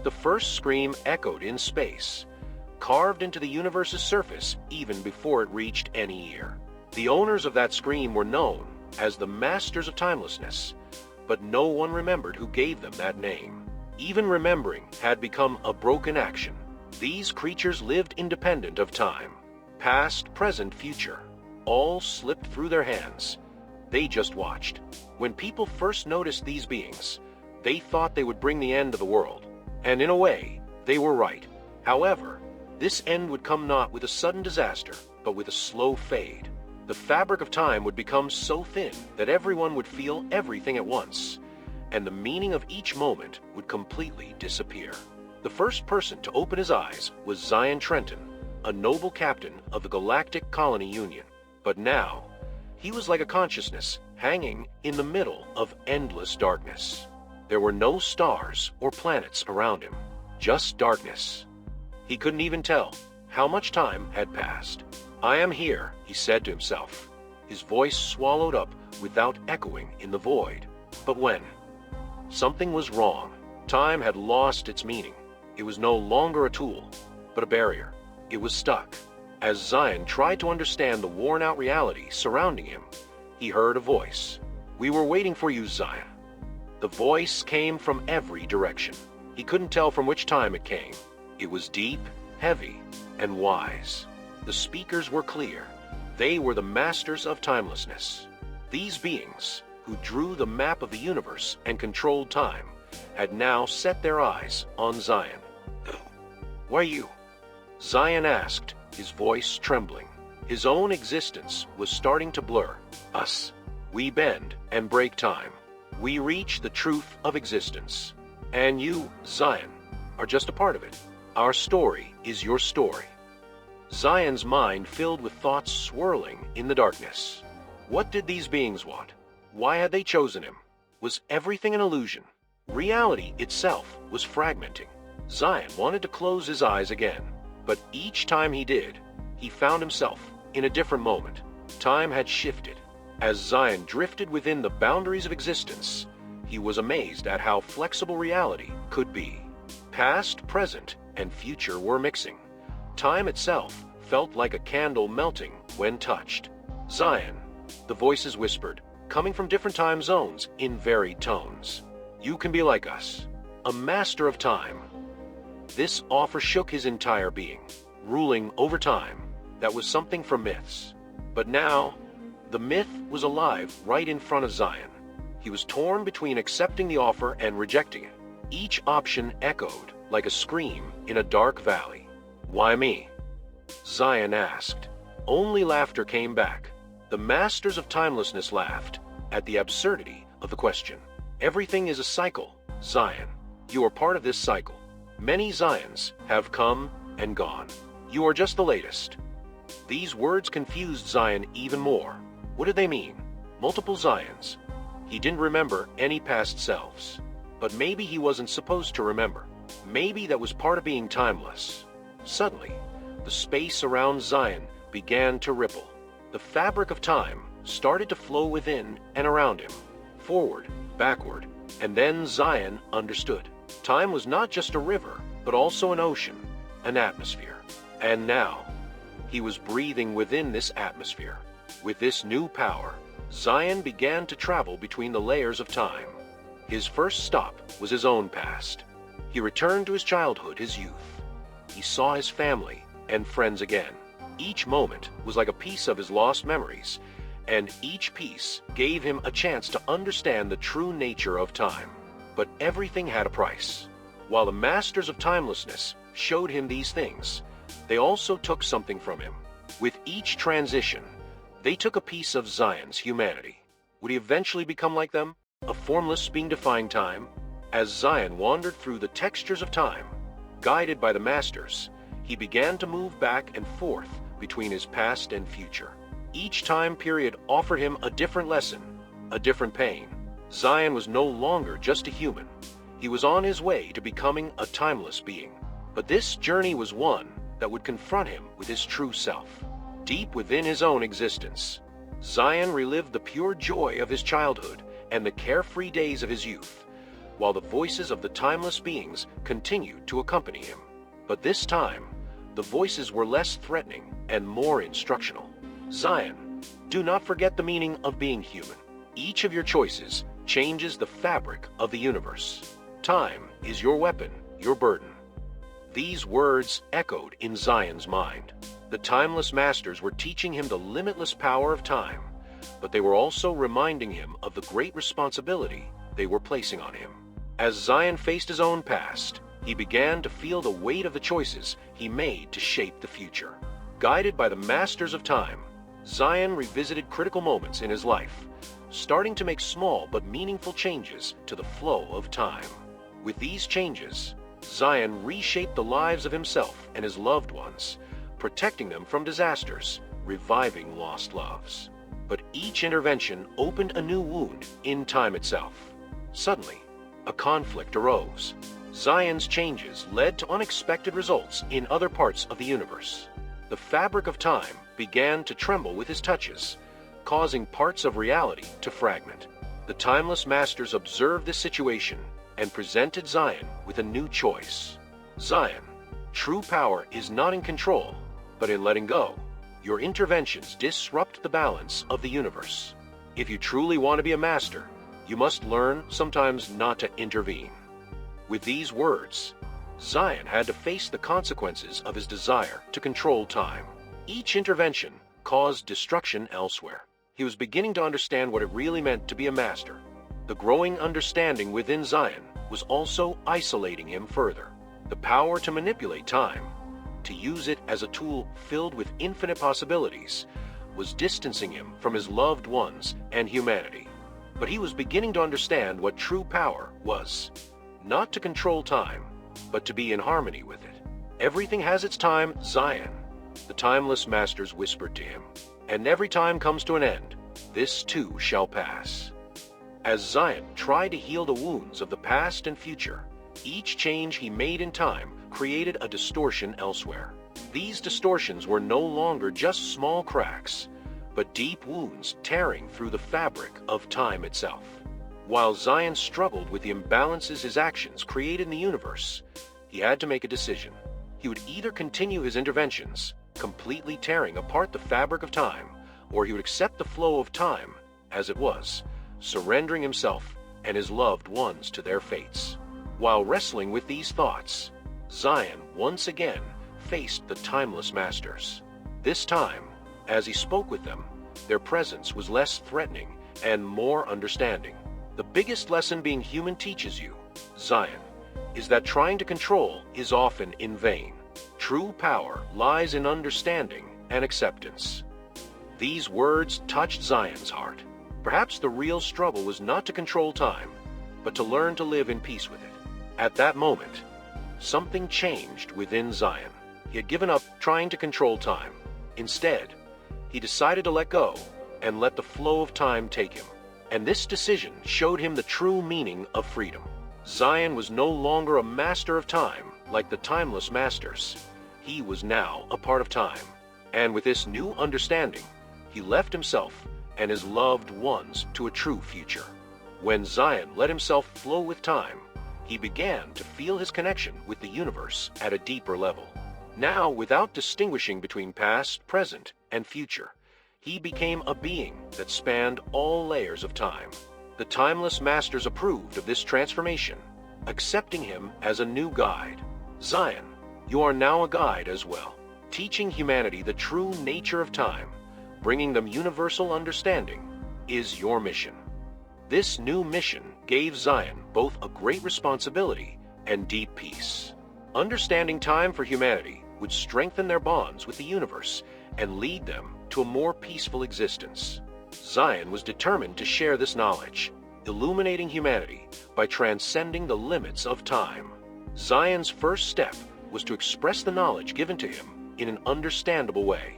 The first scream echoed in space, carved into the universe's surface even before it reached any ear. The owners of that scream were known as the Masters of Timelessness, but no one remembered who gave them that name. Even remembering had become a broken action. These creatures lived independent of time. Past, present, future, all slipped through their hands. They just watched. When people first noticed these beings, they thought they would bring the end of the world. And in a way, they were right. However, this end would come not with a sudden disaster, but with a slow fade. The fabric of time would become so thin that everyone would feel everything at once, and the meaning of each moment would completely disappear. The first person to open his eyes was Zion Trenton, a noble captain of the Galactic Colony Union. But now, he was like a consciousness hanging in the middle of endless darkness. There were no stars or planets around him, just darkness. He couldn't even tell how much time had passed. "I am here," he said to himself, his voice swallowed up without echoing in the void. But when? Something was wrong. Time had lost its meaning. It was no longer a tool, but a barrier. It was stuck. As Zion tried to understand the worn-out reality surrounding him, he heard a voice. "We were waiting for you, Zion." The voice came from every direction. He couldn't tell from which time it came. It was deep, heavy, and wise. The speakers were clear. They were the masters of timelessness. These beings, who drew the map of the universe and controlled time, had now set their eyes on Zion. "Why you?" Zion asked, his voice trembling. His own existence was starting to blur. "Us. We bend and break time. We reach the truth of existence. And you, Zion, are just a part of it. Our story is your story." Zion's mind filled with thoughts swirling in the darkness. What did these beings want? Why had they chosen him? Was everything an illusion? Reality itself was fragmenting. Zion wanted to close his eyes again, but each time he did, he found himself in a different moment. Time had shifted. As Zion drifted within the boundaries of existence, he was amazed at how flexible reality could be. Past, present, and future were mixing. Time itself felt like a candle melting when touched. "Zion," the voices whispered, coming from different time zones in varied tones. "You can be like us, a master of time." This offer shook his entire being. Ruling over time, that was something from myths. But now, the myth was alive right in front of Zion. He was torn between accepting the offer and rejecting it. Each option echoed like a scream in a dark valley. "Why me?" Zion asked. Only laughter came back. The masters of timelessness laughed at the absurdity of the question. "Everything is a cycle, Zion. You are part of this cycle. Many Zions have come and gone. You are just the latest." These words confused Zion even more. What did they mean? Multiple Zions. He didn't remember any past selves. But maybe he wasn't supposed to remember. Maybe that was part of being timeless. Suddenly, the space around Zion began to ripple. The fabric of time started to flow within and around him, forward, backward, and then Zion understood. Time was not just a river, but also an ocean, an atmosphere. And now, he was breathing within this atmosphere. With this new power, Zion began to travel between the layers of time. His first stop was his own past. He returned to his childhood, his youth. He saw his family and friends again. Each moment was like a piece of his lost memories, and each piece gave him a chance to understand the true nature of time. But everything had a price. While the masters of timelessness showed him these things, they also took something from him. With each transition, they took a piece of Zion's humanity. Would he eventually become like them, a formless being defying time? As Zion wandered through the textures of time, guided by the masters, he began to move back and forth between his past and future. Each time period offered him a different lesson, a different pain. Zion was no longer just a human. He was on his way to becoming a timeless being. But this journey was one that would confront him with his true self. Deep within his own existence, Zion relived the pure joy of his childhood and the carefree days of his youth. while the voices of the timeless beings continued to accompany him. But this time, the voices were less threatening and more instructional. Zion, do not forget the meaning of being human. Each of your choices changes the fabric of the universe. Time is your weapon, your burden. These words echoed in Zion's mind. The timeless masters were teaching him the limitless power of time, but they were also reminding him of the great responsibility they were placing on him. As Zion faced his own past, he began to feel the weight of the choices he made to shape the future. Guided by the masters of time, Zion revisited critical moments in his life, starting to make small but meaningful changes to the flow of time. With these changes, Zion reshaped the lives of himself and his loved ones, protecting them from disasters, reviving lost loves. But each intervention opened a new wound in time itself. Suddenly, a conflict arose. Zion's changes led to unexpected results in other parts of the universe. The fabric of time began to tremble with his touches, causing parts of reality to fragment. The timeless masters observed this situation and presented Zion with a new choice. Zion, true power is not in control, but in letting go. Your interventions disrupt the balance of the universe. If you truly want to be a master, you must learn sometimes not to intervene. With these words, Zion had to face the consequences of his desire to control time. Each intervention caused destruction elsewhere. He was beginning to understand what it really meant to be a master. The growing understanding within Zion was also isolating him further. The power to manipulate time, to use it as a tool filled with infinite possibilities, was distancing him from his loved ones and humanity. But he was beginning to understand what true power was. Not to control time, but to be in harmony with it. Everything has its time, Zion, the timeless masters whispered to him. And every time comes to an end. This too shall pass. As Zion tried to heal the wounds of the past and future, each change he made in time created a distortion elsewhere. These distortions were no longer just small cracks, but deep wounds tearing through the fabric of time itself. While Zion struggled with the imbalances his actions created in the universe, he had to make a decision. He would either continue his interventions, completely tearing apart the fabric of time, or he would accept the flow of time as it was, surrendering himself and his loved ones to their fates. While wrestling with these thoughts, Zion once again faced the timeless masters. This time, as he spoke with them, their presence was less threatening and more understanding. The biggest lesson being human teaches you, Zion, is that trying to control is often in vain. True power lies in understanding and acceptance. These words touched Zion's heart. Perhaps the real struggle was not to control time, but to learn to live in peace with it. At that moment, something changed within Zion. He had given up trying to control time. Instead, he decided to let go and let the flow of time take him. And this decision showed him the true meaning of freedom. Zion was no longer a master of time like the timeless masters. He was now a part of time. And with this new understanding, he left himself and his loved ones to a true future. When Zion let himself flow with time, he began to feel his connection with the universe at a deeper level. Now, without distinguishing between past, present, and future, he became a being that spanned all layers of time. The timeless masters approved of this transformation, accepting him as a new guide. Zion, you are now a guide as well, teaching humanity the true nature of time, bringing them universal understanding, is your mission. This new mission gave Zion both a great responsibility and deep peace. Understanding time for humanity would strengthen their bonds with the universe and lead them to a more peaceful existence. Zion was determined to share this knowledge, illuminating humanity by transcending the limits of time. Zion's first step was to express the knowledge given to him in an understandable way.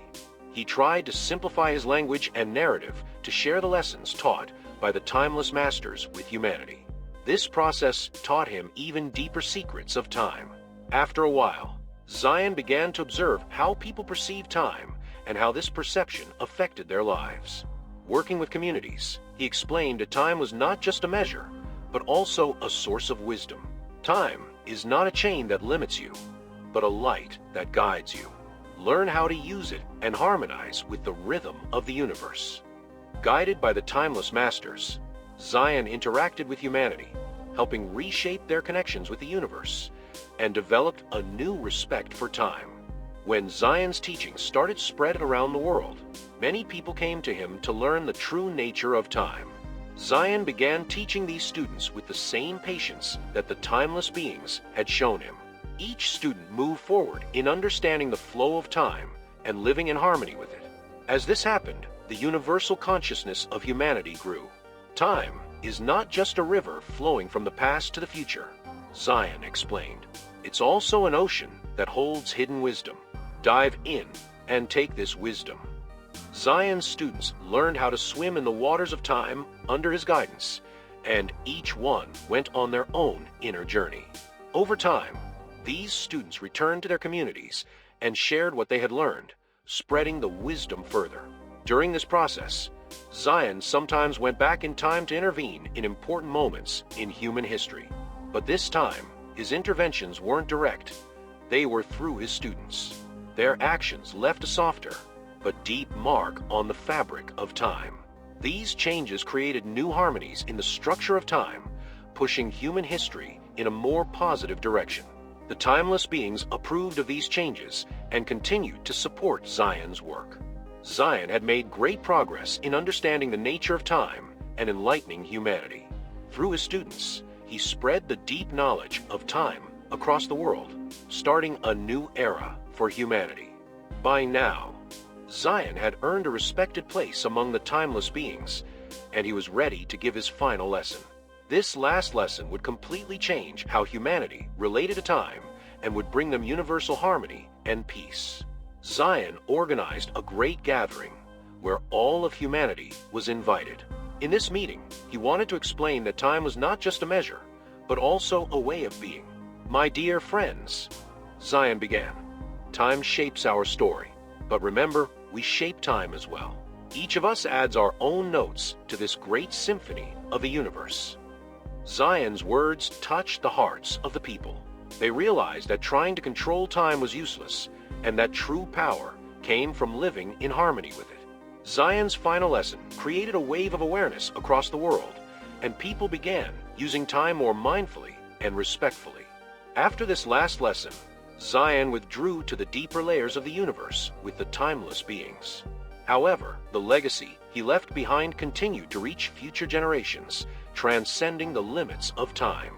He tried to simplify his language and narrative to share the lessons taught by the timeless masters with humanity. This process taught him even deeper secrets of time. After a while, Zion began to observe how people perceive time and how this perception affected their lives. Working with communities, he explained that time was not just a measure, but also a source of wisdom. Time is not a chain that limits you, but a light that guides you. Learn how to use it and harmonize with the rhythm of the universe. Guided by the timeless masters, Zion interacted with humanity, helping reshape their connections with the universe, and developed a new respect for time. When Zion's teachings started spread around the world, many people came to him to learn the true nature of time. Zion began teaching these students with the same patience that the timeless beings had shown him. Each student moved forward in understanding the flow of time and living in harmony with it. As this happened, the universal consciousness of humanity grew. Time is not just a river flowing from the past to the future, Zion explained. It's also an ocean that holds hidden wisdom. Dive in and take this wisdom. Zion's students learned how to swim in the waters of time under his guidance, and each one went on their own inner journey. Over time, these students returned to their communities and shared what they had learned, spreading the wisdom further. During this process, Zion sometimes went back in time to intervene in important moments in human history. But this time, his interventions weren't direct. They were through his students. Their actions left a softer, but deep mark on the fabric of time. These changes created new harmonies in the structure of time, pushing human history in a more positive direction. The timeless beings approved of these changes and continued to support Zion's work. Zion had made great progress in understanding the nature of time and enlightening humanity. Through his students, he spread the deep knowledge of time across the world, starting a new era for humanity. By now, Zion had earned a respected place among the timeless beings, and he was ready to give his final lesson. This last lesson would completely change how humanity related to time and would bring them universal harmony and peace. Zion organized a great gathering where all of humanity was invited. In this meeting, he wanted to explain that time was not just a measure, but also a way of being. My dear friends, Zion began, time shapes our story, but remember, we shape time as well. Each of us adds our own notes to this great symphony of the universe. Zion's words touched the hearts of the people. They realized that trying to control time was useless, and that true power came from living in harmony with it. Zion's final lesson created a wave of awareness across the world, and people began using time more mindfully and respectfully. After this last lesson, Zion withdrew to the deeper layers of the universe with the timeless beings. However, the legacy he left behind continued to reach future generations, transcending the limits of time.